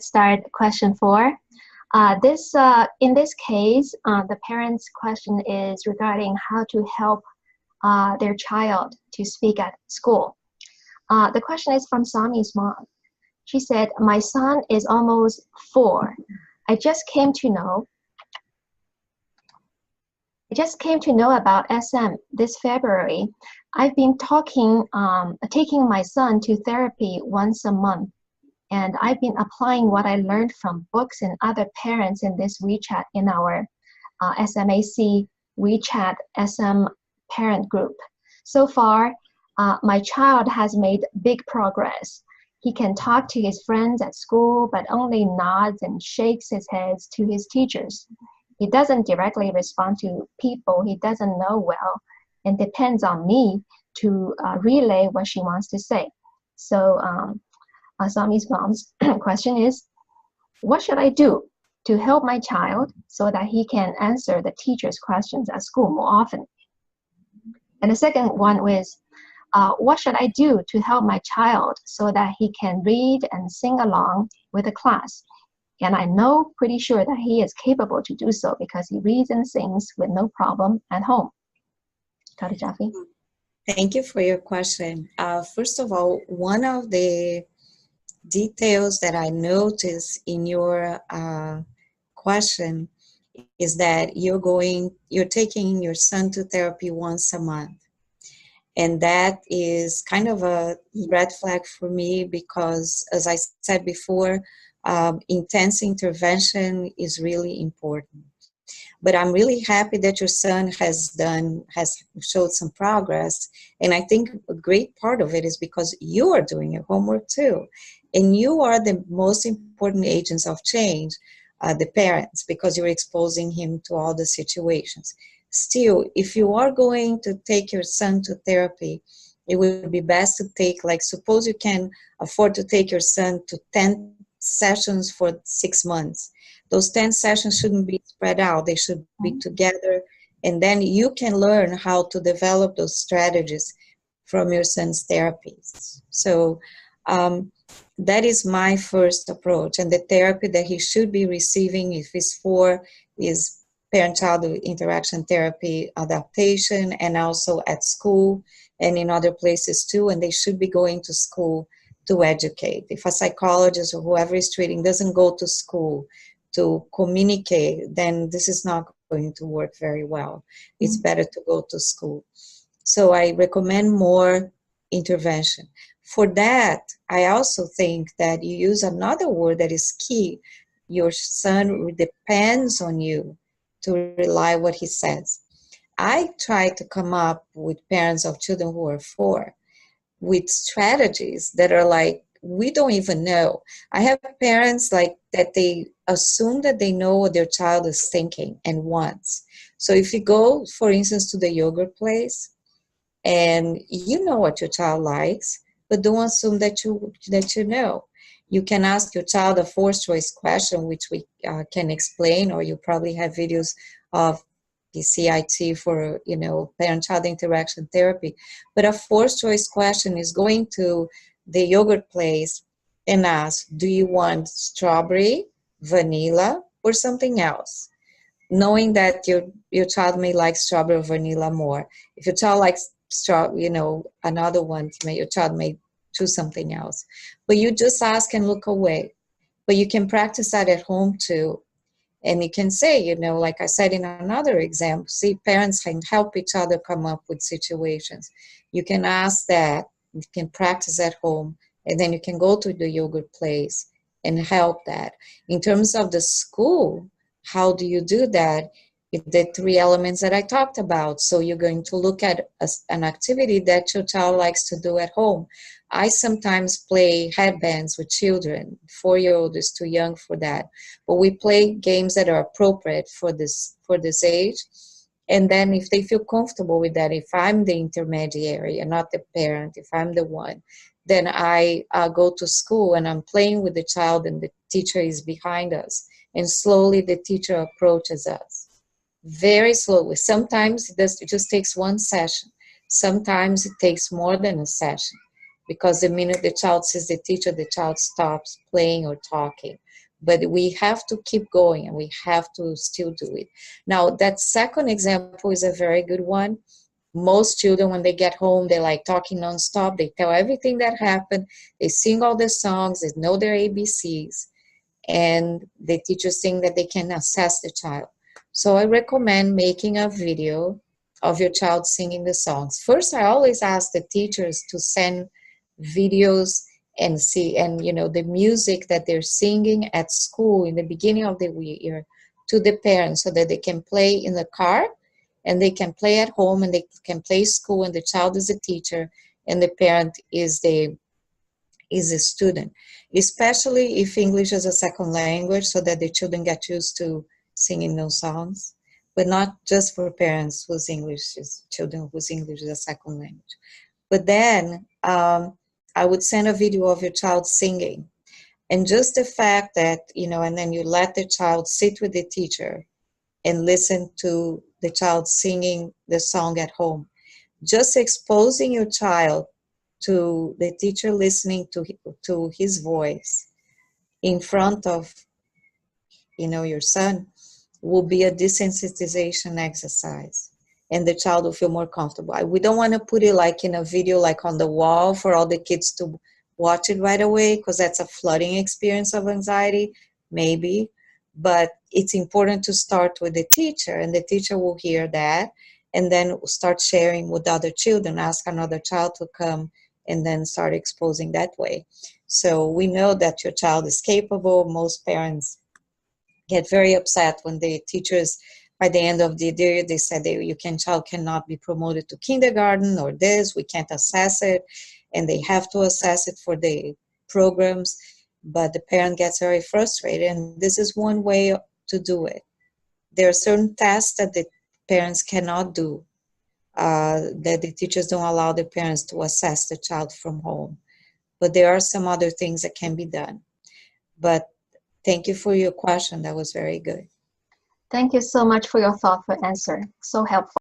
start question 4. In this case, the parent's question is regarding how to help their child to speak at school. The question is from Sami's mom. She said, "My son is almost 4. I just came to know about SM this February. I've been taking my son to therapy once a month, and I've been applying what I learned from books and other parents in this WeChat in our SMAC WeChat SM parent group. So far, my child has made big progress. He can talk to his friends at school, but only nods and shakes his head to his teachers. He doesn't directly respond to people he doesn't know well, and depends on me to relay what she wants to say." So Sami's mom's question is, what should I do to help my child so that he can answer the teacher's questions at school more often? And the second one was, what should I do to help my child so that he can read and sing along with the class? And I know pretty sure that he is capable to do so because he reads and sings with no problem at home. Dr. Jaffe? Thank you for your question. First of all, one of the details that I noticed in your question is that you're taking your son to therapy once a month. And that is kind of a red flag for me because, as I said before, intense intervention is really important. But I'm really happy that your son has showed some progress. And I think a great part of it is because you are doing your homework too. And you are the most important agents of change, the parents, because you're exposing him to all the situations. Still, if you are going to take your son to therapy, it would be best to take, like, suppose you can afford to take your son to 10 sessions for 6 months. Those 10 sessions shouldn't be spread out. They should be together. And then you can learn how to develop those strategies from your son's therapies. So that is my first approach. And the therapy that he should be receiving, if he's 4, is parent-child interaction therapy adaptation, and also at school and in other places too. And they should be going to school to educate. If a psychologist or whoever is treating doesn't go to school to communicate, then this is not going to work very well. It's better to go to school. So I recommend more intervention. For that, I also think that you use another word that is key. Your son depends on you to rely what he says. I try to come up with parents of children who are 4 with strategies that are like, we don't even know. I have parents like that, they assume that they know what their child is thinking and wants. So if you go, for instance, to the yogurt place, and you know what your child likes, but don't assume that you know. You can ask your child a forced-choice question, which we can explain, or you probably have videos of PCIT for, parent-child interaction therapy. But a forced-choice question is going to the yogurt place and ask, do you want strawberry, vanilla, or something else? Knowing that your child may like strawberry or vanilla more. If your child likes another one, your child may choose something else. But you just ask and look away. But you can practice that at home too. And you can say, like I said in another example, see, parents can help each other come up with situations. You can ask that, you can practice at home, and then you can go to the yogurt place and help that. In terms of the school, how do you do that? The 3 elements that I talked about. So you're going to look at an activity that your child likes to do at home. I sometimes play headbands with children. 4-year-old is too young for that. But we play games that are appropriate for this age. And then if they feel comfortable with that, if I'm the intermediary and not the parent, if I'm the one, then I go to school and I'm playing with the child and the teacher is behind us. And slowly the teacher approaches us. Very slowly. Sometimes it just takes 1 session. Sometimes it takes more than a session. because the minute the child sees the teacher, the child stops playing or talking. But we have to keep going, and we have to still do it. Now, that second example is a very good one. Most children, when they get home, they like talking nonstop. They tell everything that happened. They sing all the songs. They know their ABCs. And the teachers think that they can assess the child. So I recommend making a video of your child singing the songs. First, I always ask the teachers to send videos and see, and the music that they're singing at school in the beginning of the year to the parents, so that they can play in the car and they can play at home and they can play school, and the child is a teacher and the parent is a student, especially if English is a second language, so that the children get used to singing those songs, but not just for parents whose English is children whose English is a second language. But then I would send a video of your child singing, and just the fact that, and then you let the child sit with the teacher and listen to the child singing the song at home. Just exposing your child to the teacher, listening to his voice in front of your son will be a desensitization exercise, and the child will feel more comfortable. We don't want to put it like in a video, like on the wall for all the kids to watch it right away, because that's a flooding experience of anxiety, maybe. But it's important to start with the teacher, and the teacher will hear that and then start sharing with other children, ask another child to come, and then start exposing that way. So we know that your child is capable. Most parents get very upset when the teachers, by the end of the day, they said child cannot be promoted to kindergarten, or we can't assess it, and they have to assess it for the programs. But the parent gets very frustrated, and this is one way to do it. There are certain tasks that the parents cannot do, that the teachers don't allow the parents to assess the child from home. But there are some other things that can be done. But thank you for your question. That was very good. Thank you so much for your thoughtful answer. So helpful.